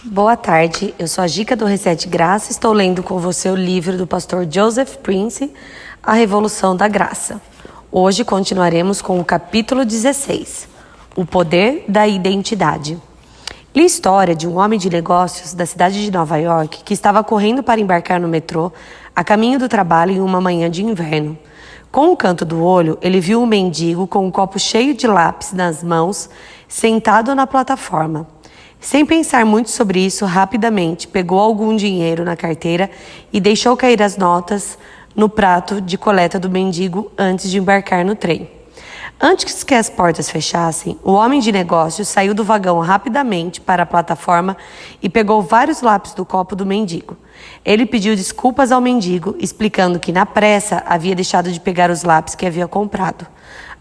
Boa tarde, eu sou a Gica do Reset Graça, estou lendo com você o livro do pastor Joseph Prince, A Revolução da Graça. Hoje continuaremos com o capítulo 16, O Poder da Identidade. Li a história de um homem de negócios da cidade de Nova York que estava correndo para embarcar no metrô a caminho do trabalho em uma manhã de inverno. Com um canto do olho, ele viu um mendigo com um copo cheio de lápis nas mãos, sentado na plataforma. Sem pensar muito sobre isso, rapidamente pegou algum dinheiro na carteira e deixou cair as notas no prato de coleta do mendigo antes de embarcar no trem. Antes que as portas fechassem, o homem de negócios saiu do vagão rapidamente para a plataforma e pegou vários lápis do copo do mendigo. Ele pediu desculpas ao mendigo, explicando que na pressa havia deixado de pegar os lápis que havia comprado.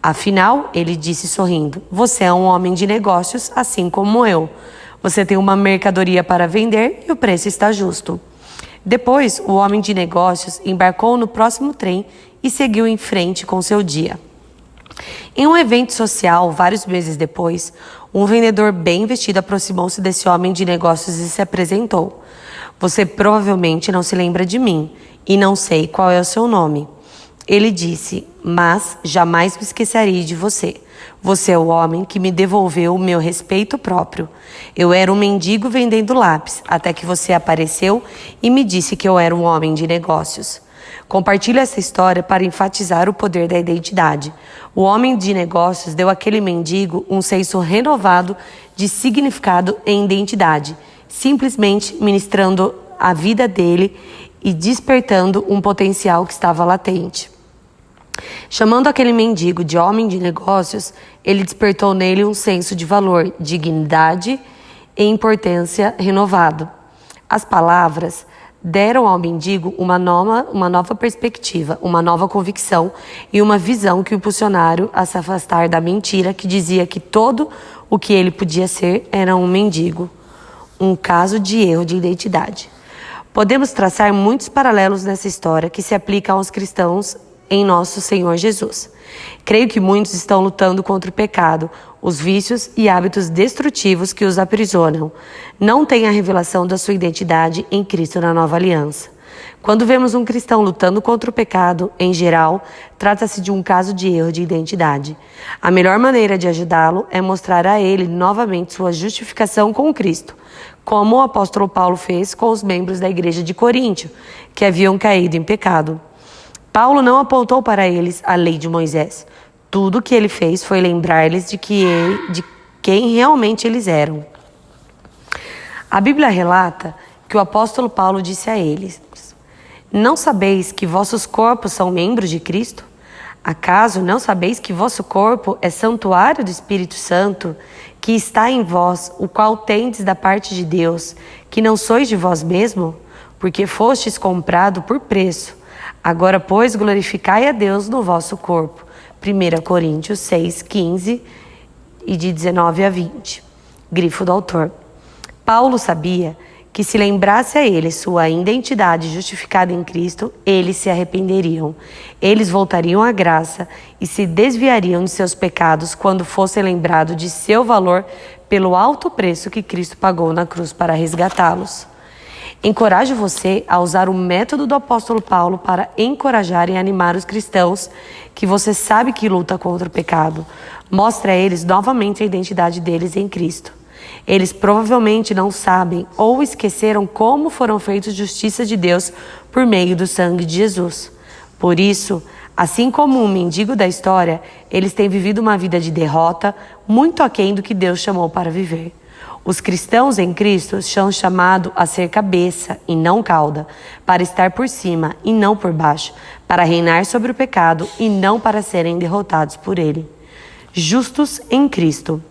Afinal, ele disse sorrindo, "Você é um homem de negócios, assim como eu. Você tem uma mercadoria para vender e o preço está justo." Depois, o homem de negócios embarcou no próximo trem e seguiu em frente com seu dia. Em um evento social, vários meses depois, um vendedor bem vestido aproximou-se desse homem de negócios e se apresentou. "Você provavelmente não se lembra de mim e não sei qual é o seu nome." Ele disse, "Mas jamais me esquecerei de você. Você é o homem que me devolveu o meu respeito próprio. Eu era um mendigo vendendo lápis, até que você apareceu e me disse que eu era um homem de negócios." Compartilho essa história para enfatizar o poder da identidade. O homem de negócios deu àquele mendigo um senso renovado de significado e identidade, simplesmente ministrando a vida dele e despertando um potencial que estava latente. Chamando aquele mendigo de homem de negócios, ele despertou nele um senso de valor, dignidade e importância renovado. As palavras deram ao mendigo uma nova perspectiva, uma nova convicção e uma visão que o impulsionaram a se afastar da mentira que dizia que todo o que ele podia ser era um mendigo. Um caso de erro de identidade. Podemos traçar muitos paralelos nessa história que se aplicam aos cristãos em nosso Senhor Jesus. Creio que muitos estão lutando contra o pecado, os vícios e hábitos destrutivos que os aprisionam. Não têm a revelação da sua identidade em Cristo na nova aliança. Quando vemos um cristão lutando contra o pecado, em geral, trata-se de um caso de erro de identidade. A melhor maneira de ajudá-lo é mostrar a ele novamente sua justificação com Cristo, como o apóstolo Paulo fez com os membros da igreja de Coríntio, que haviam caído em pecado. Paulo não apontou para eles a lei de Moisés. Tudo o que ele fez foi lembrar-lhes de quem realmente eles eram. A Bíblia relata que o apóstolo Paulo disse a eles, "Não sabeis que vossos corpos são membros de Cristo? Acaso não sabeis que vosso corpo é santuário do Espírito Santo, que está em vós, o qual tendes da parte de Deus, que não sois de vós mesmo? Porque fostes comprado por preço. Agora, pois, glorificai a Deus no vosso corpo." 1 Coríntios 6, 15 e de 19 a 20. Grifo do autor. Paulo sabia que se lembrasse a eles sua identidade justificada em Cristo, eles se arrependeriam. Eles voltariam à graça e se desviariam de seus pecados quando fossem lembrados de seu valor pelo alto preço que Cristo pagou na cruz para resgatá-los. Encorajo você a usar o método do apóstolo Paulo para encorajar e animar os cristãos que você sabe que luta contra o pecado. Mostre a eles novamente a identidade deles em Cristo. Eles provavelmente não sabem ou esqueceram como foram feitos justiça de Deus por meio do sangue de Jesus. Por isso, assim como um mendigo da história, eles têm vivido uma vida de derrota muito aquém do que Deus chamou para viver. Os cristãos em Cristo são chamados a ser cabeça e não cauda, para estar por cima e não por baixo, para reinar sobre o pecado e não para serem derrotados por ele. Justos em Cristo.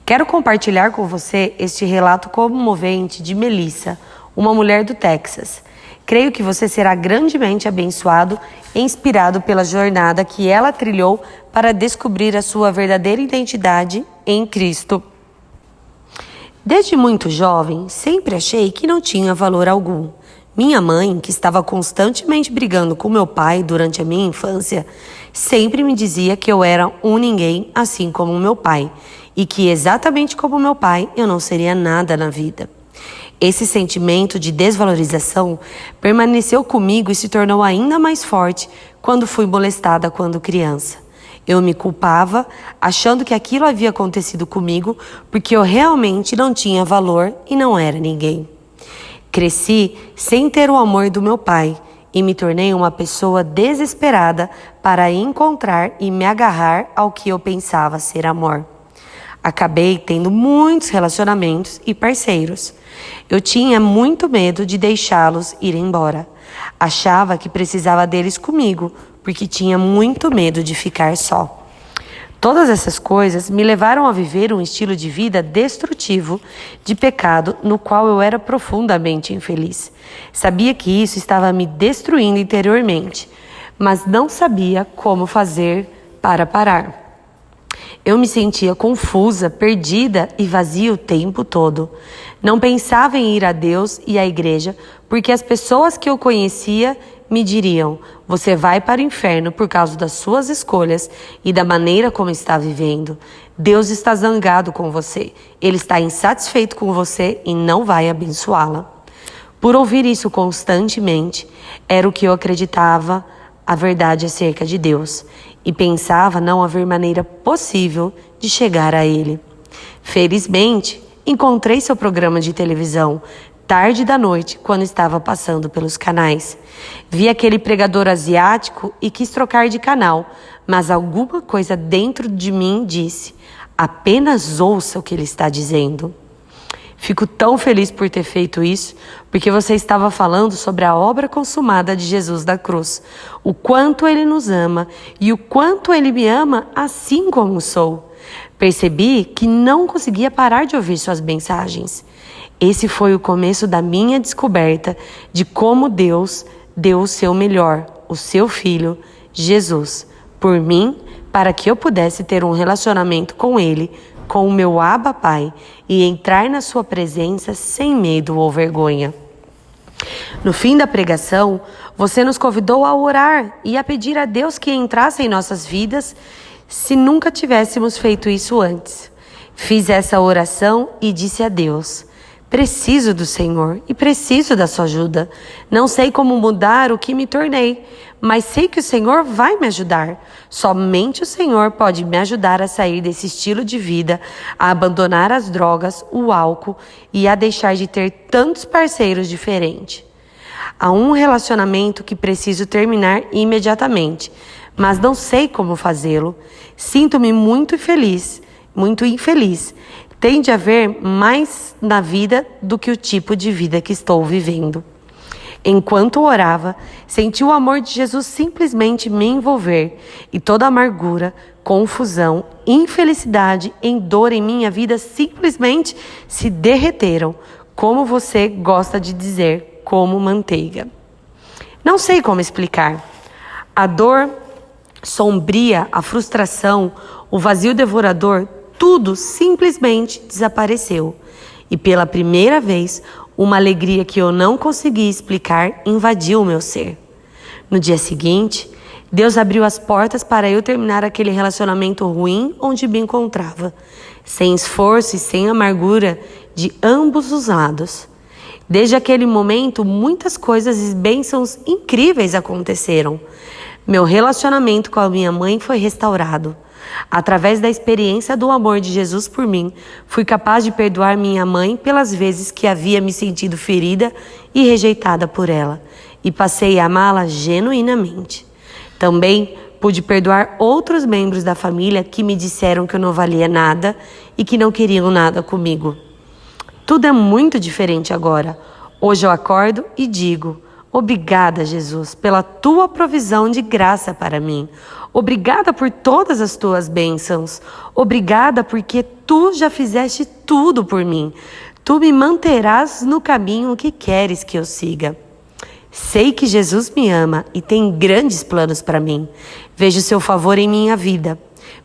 Quero compartilhar com você este relato comovente de Melissa, uma mulher do Texas. Creio que você será grandemente abençoado e inspirado pela jornada que ela trilhou para descobrir a sua verdadeira identidade em Cristo. Desde muito jovem, sempre achei que não tinha valor algum. Minha mãe, que estava constantemente brigando com meu pai durante a minha infância, sempre me dizia que eu era um ninguém, assim como meu pai, e que exatamente como meu pai, eu não seria nada na vida. Esse sentimento de desvalorização permaneceu comigo e se tornou ainda mais forte quando fui molestada quando criança. Eu me culpava, achando que aquilo havia acontecido comigo porque eu realmente não tinha valor e não era ninguém. Cresci sem ter o amor do meu pai e me tornei uma pessoa desesperada para encontrar e me agarrar ao que eu pensava ser amor. Acabei tendo muitos relacionamentos e parceiros. Eu tinha muito medo de deixá-los ir embora. Achava que precisava deles comigo, porque tinha muito medo de ficar só. Todas essas coisas me levaram a viver um estilo de vida destrutivo, de pecado, no qual eu era profundamente infeliz. Sabia que isso estava me destruindo interiormente, mas não sabia como fazer para parar. Eu me sentia confusa, perdida e vazia o tempo todo. Não pensava em ir a Deus e à igreja, porque as pessoas que eu conhecia me diriam: você vai para o inferno por causa das suas escolhas e da maneira como está vivendo. Deus está zangado com você. Ele está insatisfeito com você e não vai abençoá-la. Por ouvir isso constantemente, era o que eu acreditava a verdade acerca de Deus e pensava não haver maneira possível de chegar a Ele. Felizmente, encontrei seu programa de televisão tarde da noite, quando estava passando pelos canais. Vi aquele pregador asiático e quis trocar de canal, mas alguma coisa dentro de mim disse: apenas ouça o que ele está dizendo. Fico tão feliz por ter feito isso, porque você estava falando sobre a obra consumada de Jesus da cruz, o quanto Ele nos ama e o quanto Ele me ama assim como sou. Percebi que não conseguia parar de ouvir suas mensagens. Esse foi o começo da minha descoberta de como Deus deu o seu melhor, o seu Filho, Jesus, por mim, para que eu pudesse ter um relacionamento com Ele, com o meu Abba Pai, e entrar na sua presença sem medo ou vergonha. No fim da pregação, você nos convidou a orar e a pedir a Deus que entrasse em nossas vidas se nunca tivéssemos feito isso antes. Fiz essa oração e disse a Deus: preciso do Senhor e preciso da sua ajuda. Não sei como mudar o que me tornei, mas sei que o Senhor vai me ajudar. Somente o Senhor pode me ajudar a sair desse estilo de vida, a abandonar as drogas, o álcool e a deixar de ter tantos parceiros diferentes. Há um relacionamento que preciso terminar imediatamente, mas não sei como fazê-lo. Sinto-me muito infeliz. Tem de haver mais na vida do que o tipo de vida que estou vivendo. Enquanto orava, senti o amor de Jesus simplesmente me envolver e toda amargura, confusão, infelicidade e dor em minha vida simplesmente se derreteram, como você gosta de dizer, como manteiga. Não sei como explicar. A dor sombria, a frustração, o vazio devorador, tudo simplesmente desapareceu. E pela primeira vez, uma alegria que eu não conseguia explicar invadiu o meu ser. No dia seguinte, Deus abriu as portas para eu terminar aquele relacionamento ruim onde me encontrava, sem esforço e sem amargura de ambos os lados. Desde aquele momento, muitas coisas e bênçãos incríveis aconteceram. Meu relacionamento com a minha mãe foi restaurado. Através da experiência do amor de Jesus por mim, fui capaz de perdoar minha mãe pelas vezes que havia me sentido ferida e rejeitada por ela, e passei a amá-la genuinamente. Também pude perdoar outros membros da família que me disseram que eu não valia nada e que não queriam nada comigo. Tudo é muito diferente agora. Hoje eu acordo e digo: obrigada, Jesus, pela tua provisão de graça para mim. Obrigada por todas as tuas bênçãos. Obrigada porque tu já fizeste tudo por mim. Tu me manterás no caminho que queres que eu siga. Sei que Jesus me ama e tem grandes planos para mim. Vejo seu favor em minha vida.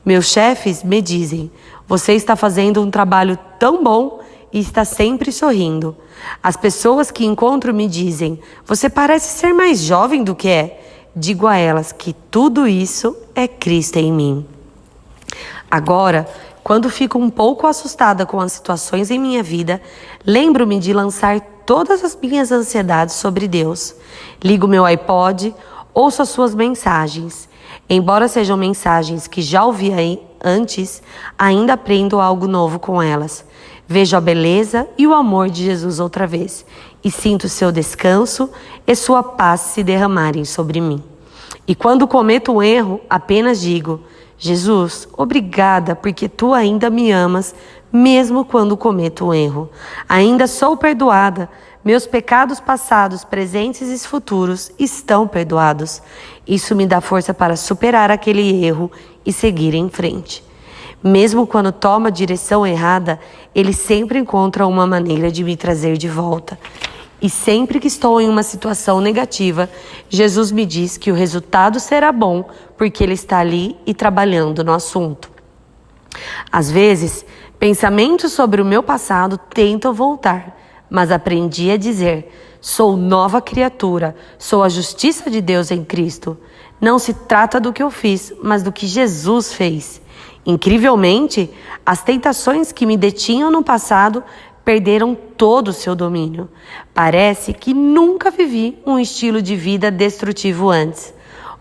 Meus chefes me dizem: você está fazendo um trabalho tão bom e está sempre sorrindo. As pessoas que encontro me dizem: você parece ser mais jovem do que é. Digo a elas que tudo isso é Cristo em mim. Agora Quando fico um pouco assustada com as situações em minha vida, lembro-me de lançar todas as minhas ansiedades sobre Deus. Ligo meu iPod, ouço as suas mensagens. Embora sejam mensagens que já ouvi antes, ainda aprendo algo novo com elas. Vejo a beleza e o amor de Jesus outra vez e sinto seu descanso e sua paz se derramarem sobre mim. E quando cometo um erro, apenas digo: Jesus, obrigada porque tu ainda me amas, mesmo quando cometo um erro. Ainda sou perdoada. Meus pecados passados, presentes e futuros estão perdoados. Isso me dá força para superar aquele erro e seguir em frente. Mesmo quando tomo a direção errada, Ele sempre encontra uma maneira de me trazer de volta. E sempre que estou em uma situação negativa, Jesus me diz que o resultado será bom, porque Ele está ali e trabalhando no assunto. Às vezes, pensamentos sobre o meu passado tentam voltar, mas aprendi a dizer: sou nova criatura, sou a justiça de Deus em Cristo. Não se trata do que eu fiz, mas do que Jesus fez. Incrivelmente, as tentações que me detinham no passado perderam todo o seu domínio. Parece que nunca vivi um estilo de vida destrutivo antes.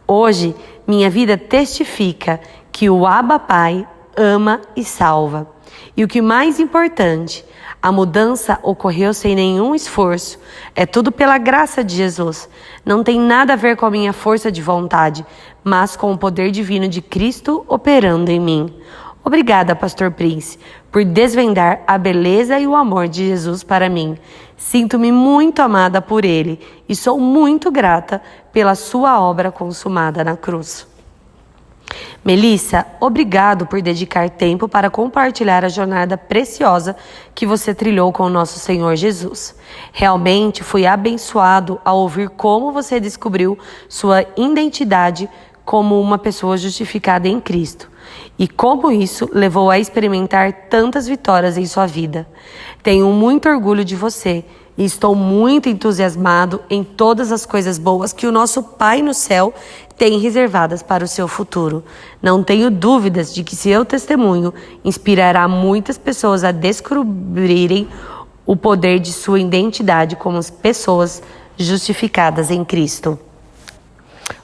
Hoje, minha vida testifica que o Abba Pai ama e salva. E o que mais importante, a mudança ocorreu sem nenhum esforço. É tudo pela graça de Jesus. Não tem nada a ver com a minha força de vontade, mas com o poder divino de Cristo operando em mim. Obrigada, Pastor Prince, por desvendar a beleza e o amor de Jesus para mim. Sinto-me muito amada por Ele e sou muito grata pela sua obra consumada na cruz. Melissa, obrigado por dedicar tempo para compartilhar a jornada preciosa que você trilhou com o nosso Senhor Jesus. Realmente fui abençoado ao ouvir como você descobriu sua identidade como uma pessoa justificada em Cristo e como isso levou a experimentar tantas vitórias em sua vida. Tenho muito orgulho de você e estou muito entusiasmado em todas as coisas boas que o nosso Pai no céu tem reservadas para o seu futuro. Não tenho dúvidas de que seu testemunho inspirará muitas pessoas a descobrirem o poder de sua identidade como pessoas justificadas em Cristo.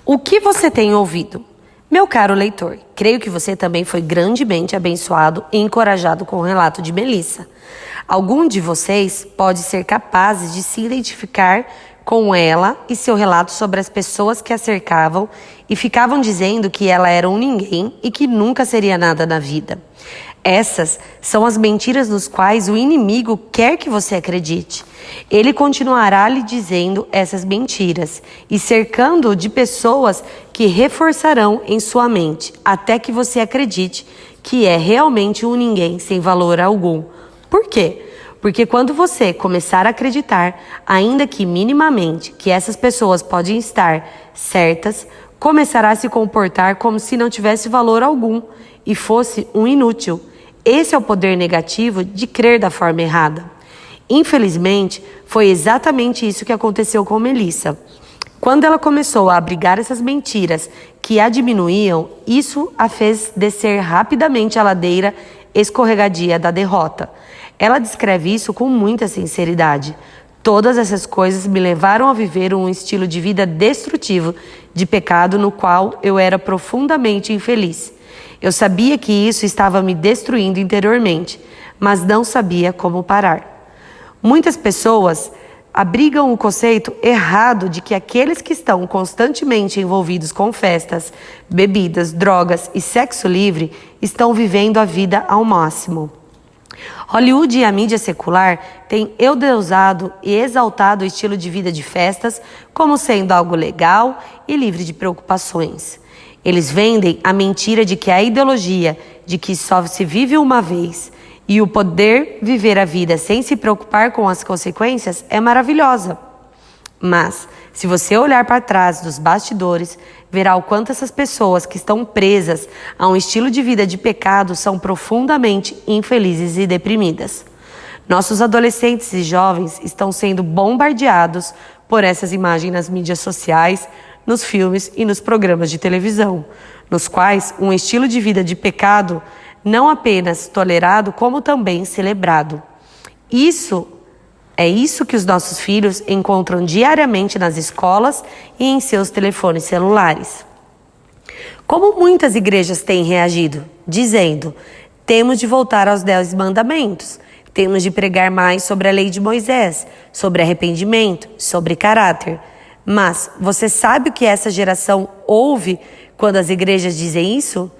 O que você tem ouvido? Meu caro leitor, creio que você também foi grandemente abençoado e encorajado com o relato de Melissa. Algum de vocês pode ser capazes de se identificar com ela e seu relato sobre as pessoas que a cercavam e ficavam dizendo que ela era um ninguém e que nunca seria nada na vida. Essas são as mentiras nos quais o inimigo quer que você acredite. Ele continuará lhe dizendo essas mentiras e cercando-o de pessoas que reforçarão em sua mente até que você acredite que é realmente um ninguém sem valor algum. Por quê? Porque quando você começar a acreditar, ainda que minimamente, que essas pessoas podem estar certas, começará a se comportar como se não tivesse valor algum e fosse um inútil. Esse é o poder negativo de crer da forma errada. Infelizmente, foi exatamente isso que aconteceu com Melissa. Quando ela começou a abrigar essas mentiras que a diminuíam, isso a fez descer rapidamente a ladeira escorregadia da derrota. Ela descreve isso com muita sinceridade. Todas essas coisas me levaram a viver um estilo de vida destrutivo, de pecado no qual eu era profundamente infeliz. Eu sabia que isso estava me destruindo interiormente, mas não sabia como parar. Muitas pessoas abrigam o conceito errado de que aqueles que estão constantemente envolvidos com festas, bebidas, drogas e sexo livre estão vivendo a vida ao máximo. Hollywood e a mídia secular têm endeusado e exaltado o estilo de vida de festas como sendo algo legal e livre de preocupações. Eles vendem a mentira de que a ideologia de que só se vive uma vez e o poder viver a vida sem se preocupar com as consequências é maravilhosa. Mas, se você olhar para trás dos bastidores, verá o quanto essas pessoas que estão presas a um estilo de vida de pecado são profundamente infelizes e deprimidas. Nossos adolescentes e jovens estão sendo bombardeados por essas imagens nas mídias sociais, nos filmes e nos programas de televisão, nos quais um estilo de vida de pecado não apenas tolerado, como também celebrado. Isso que os nossos filhos encontram diariamente nas escolas e em seus telefones celulares. Como muitas igrejas têm reagido? Dizendo: temos de voltar aos 10 mandamentos, temos de pregar mais sobre a lei de Moisés, sobre arrependimento, sobre caráter. Mas você sabe o que essa geração ouve quando as igrejas dizem isso?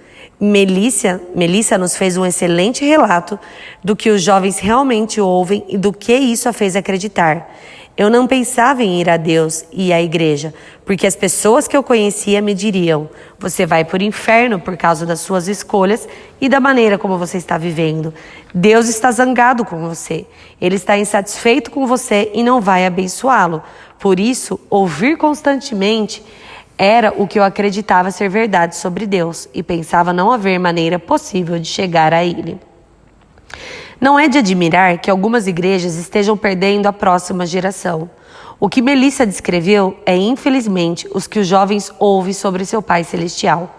Melissa nos fez um excelente relato do que os jovens realmente ouvem e do que isso a fez acreditar. Eu não pensava em ir a Deus e à igreja, porque as pessoas que eu conhecia me diriam: você vai para o inferno por causa das suas escolhas e da maneira como você está vivendo. Deus está zangado com você. Ele está insatisfeito com você e não vai abençoá-lo. Por isso, ouvir constantemente era o que eu acreditava ser verdade sobre Deus e pensava não haver maneira possível de chegar a Ele. Não é de admirar que algumas igrejas estejam perdendo a próxima geração. O que Melissa descreveu é, infelizmente, os que os jovens ouvem sobre seu Pai Celestial.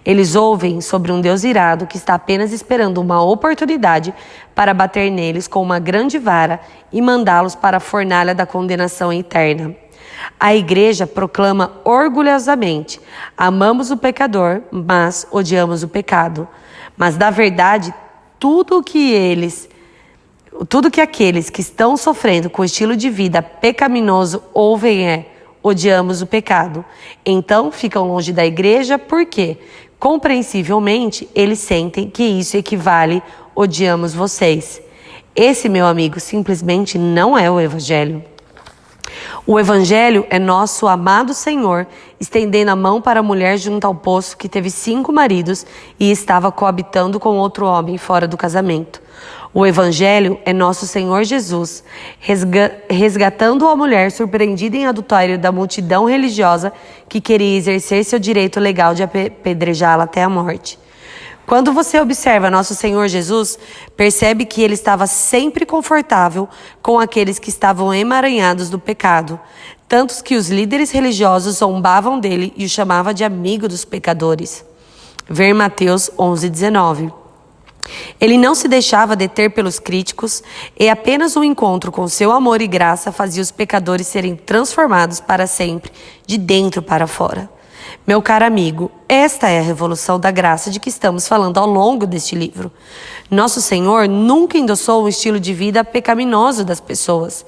Eles ouvem sobre um Deus irado que está apenas esperando uma oportunidade para bater neles com uma grande vara e mandá-los para a fornalha da condenação eterna. A igreja proclama orgulhosamente: amamos o pecador, mas odiamos o pecado. Mas, na verdade, tudo que aqueles que estão sofrendo com o estilo de vida pecaminoso ouvem é: odiamos o pecado. Então ficam longe da igreja porque, compreensivelmente, eles sentem que isso equivale: odiamos vocês. Esse, meu amigo, simplesmente não é o Evangelho. O Evangelho é nosso amado Senhor estendendo a mão para a mulher junto ao poço que teve 5 maridos e estava coabitando com outro homem fora do casamento. O Evangelho é nosso Senhor Jesus resgatando a mulher surpreendida em adultério da multidão religiosa que queria exercer seu direito legal de apedrejá-la até a morte. Quando você observa nosso Senhor Jesus, percebe que ele estava sempre confortável com aqueles que estavam emaranhados do pecado, tantos que os líderes religiosos zombavam dele e o chamavam de amigo dos pecadores. Ver Mateus 11:19. Ele não se deixava deter pelos críticos e apenas um encontro com seu amor e graça fazia os pecadores serem transformados para sempre, de dentro para fora. Meu caro amigo, esta é a revolução da graça de que estamos falando ao longo deste livro. Nosso Senhor nunca endossou um estilo de vida pecaminoso das pessoas.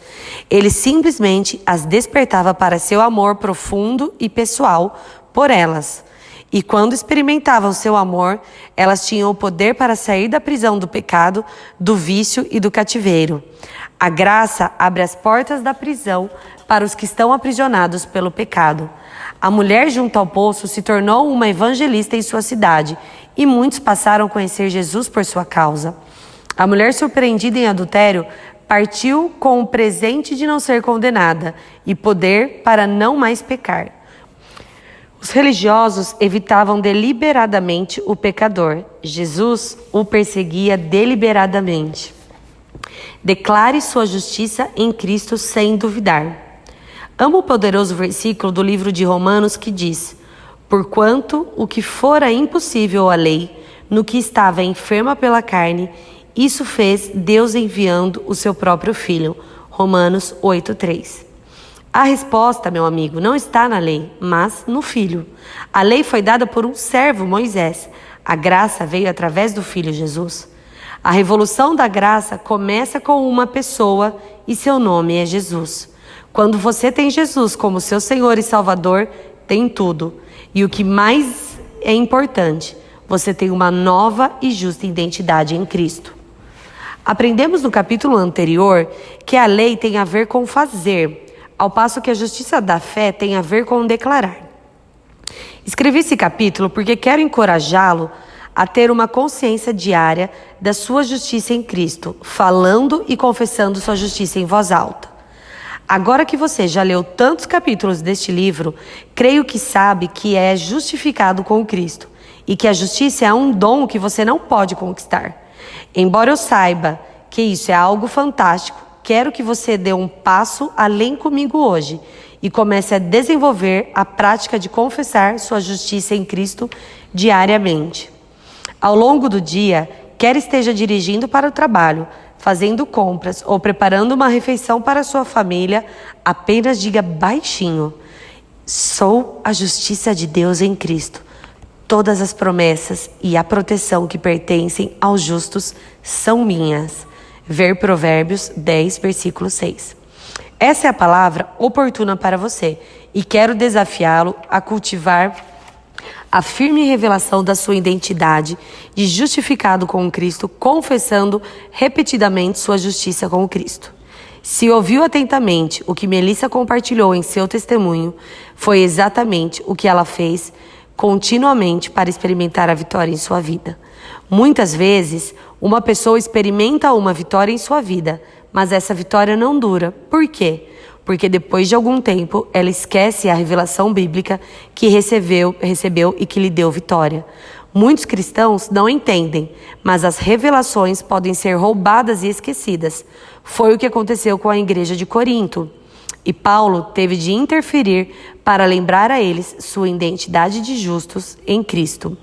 Ele simplesmente as despertava para seu amor profundo e pessoal por elas. E quando experimentavam seu amor, elas tinham o poder para sair da prisão do pecado, do vício e do cativeiro. A graça abre as portas da prisão para os que estão aprisionados pelo pecado. A mulher junto ao poço se tornou uma evangelista em sua cidade e muitos passaram a conhecer Jesus por sua causa. A mulher surpreendida em adultério partiu com o presente de não ser condenada e poder para não mais pecar. Os religiosos evitavam deliberadamente o pecador. Jesus o perseguia deliberadamente. Declare sua justiça em Cristo sem duvidar. Amo o poderoso versículo do livro de Romanos que diz: porquanto o que fora impossível à lei, no que estava enferma pela carne, isso fez Deus enviando o seu próprio Filho. Romanos 8:3. A resposta, meu amigo, não está na lei, mas no Filho. A lei foi dada por um servo, Moisés. A graça veio através do Filho Jesus. A revolução da graça começa com uma pessoa e seu nome é Jesus. Quando você tem Jesus como seu Senhor e Salvador, tem tudo. E o que mais é importante, você tem uma nova e justa identidade em Cristo. Aprendemos no capítulo anterior que a lei tem a ver com fazer, ao passo que a justiça da fé tem a ver com declarar. Escrevi esse capítulo porque quero encorajá-lo a ter uma consciência diária da sua justiça em Cristo, falando e confessando sua justiça em voz alta. Agora que você já leu tantos capítulos deste livro, creio que sabe que é justificado com Cristo e que a justiça é um dom que você não pode conquistar. Embora eu saiba que isso é algo fantástico, quero que você dê um passo além comigo hoje e comece a desenvolver a prática de confessar sua justiça em Cristo diariamente. Ao longo do dia, quer esteja dirigindo para o trabalho, fazendo compras ou preparando uma refeição para sua família, apenas diga baixinho: sou a justiça de Deus em Cristo. Todas as promessas e a proteção que pertencem aos justos são minhas. Ver Provérbios 10, versículo 6. Essa é a palavra oportuna para você e quero desafiá-lo a cultivar a firme revelação da sua identidade de justificado com Cristo, confessando repetidamente sua justiça com Cristo. Se ouviu atentamente o que Melissa compartilhou em seu testemunho, foi exatamente o que ela fez continuamente para experimentar a vitória em sua vida. Muitas vezes, uma pessoa experimenta uma vitória em sua vida, mas essa vitória não dura. Por quê? Porque depois de algum tempo, ela esquece a revelação bíblica que recebeu e que lhe deu vitória. Muitos cristãos não entendem, mas as revelações podem ser roubadas e esquecidas. Foi o que aconteceu com a igreja de Corinto. E Paulo teve de interferir para lembrar a eles sua identidade de justos em Cristo.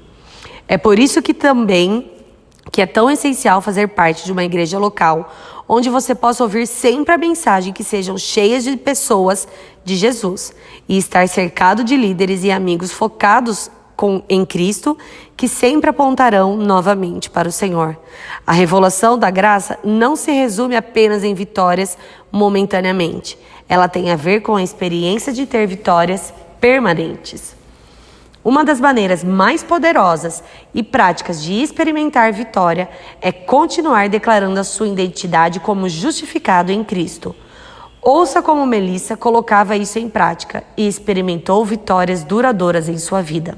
É por isso que é tão essencial fazer parte de uma igreja local, onde você possa ouvir sempre a mensagem que sejam cheias de pessoas de Jesus e estar cercado de líderes e amigos focados em Cristo, que sempre apontarão novamente para o Senhor. A revelação da graça não se resume apenas em vitórias momentaneamente. Ela tem a ver com a experiência de ter vitórias permanentes. Uma das maneiras mais poderosas e práticas de experimentar vitória é continuar declarando a sua identidade como justificado em Cristo. Ouça como Melissa colocava isso em prática e experimentou vitórias duradouras em sua vida.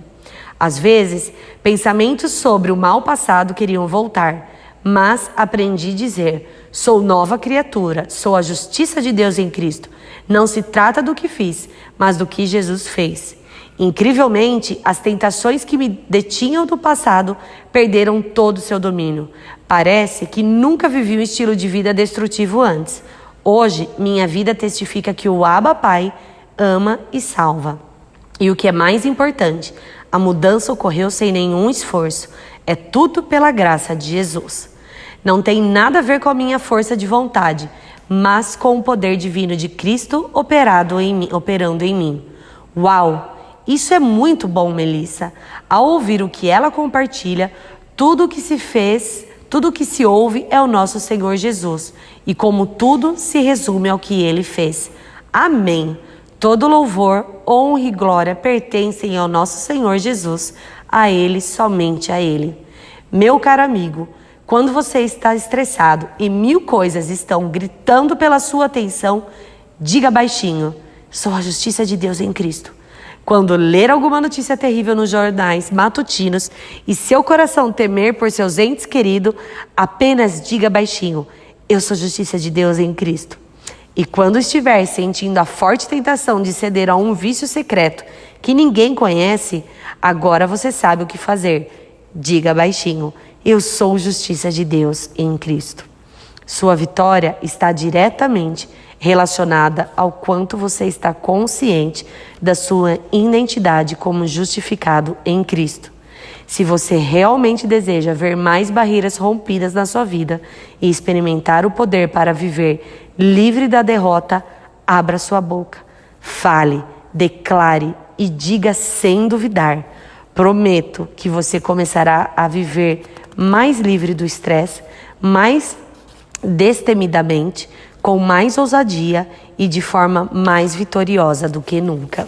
Às vezes, pensamentos sobre o mal passado queriam voltar, mas aprendi a dizer: sou nova criatura, sou a justiça de Deus em Cristo. Não se trata do que fiz, mas do que Jesus fez. Incrivelmente, as tentações que me detinham do passado perderam todo o seu domínio. Parece que nunca vivi um estilo de vida destrutivo antes. Hoje, minha vida testifica que o Abba Pai ama e salva. E o que é mais importante, a mudança ocorreu sem nenhum esforço. É tudo pela graça de Jesus. Não tem nada a ver com a minha força de vontade, mas com o poder divino de Cristo operando em mim. Uau! Isso é muito bom, Melissa. Ao ouvir o que ela compartilha, tudo que se ouve é o nosso Senhor Jesus. E como tudo se resume ao que Ele fez. Amém. Todo louvor, honra e glória pertencem ao nosso Senhor Jesus. A Ele, somente a Ele. Meu caro amigo, quando você está estressado e 1000 coisas estão gritando pela sua atenção, diga baixinho: sou a justiça de Deus em Cristo. Quando ler alguma notícia terrível nos jornais matutinos e seu coração temer por seus entes queridos, apenas diga baixinho: eu sou a justiça de Deus em Cristo. E quando estiver sentindo a forte tentação de ceder a um vício secreto que ninguém conhece, agora você sabe o que fazer. Diga baixinho: eu sou justiça de Deus em Cristo. Sua vitória está diretamente relacionada ao quanto você está consciente da sua identidade como justificado em Cristo. Se você realmente deseja ver mais barreiras rompidas na sua vida e experimentar o poder para viver livre da derrota, abra sua boca, fale, declare e diga sem duvidar. Prometo que você começará a viver mais livre do estresse, mais destemidamente, com mais ousadia e de forma mais vitoriosa do que nunca.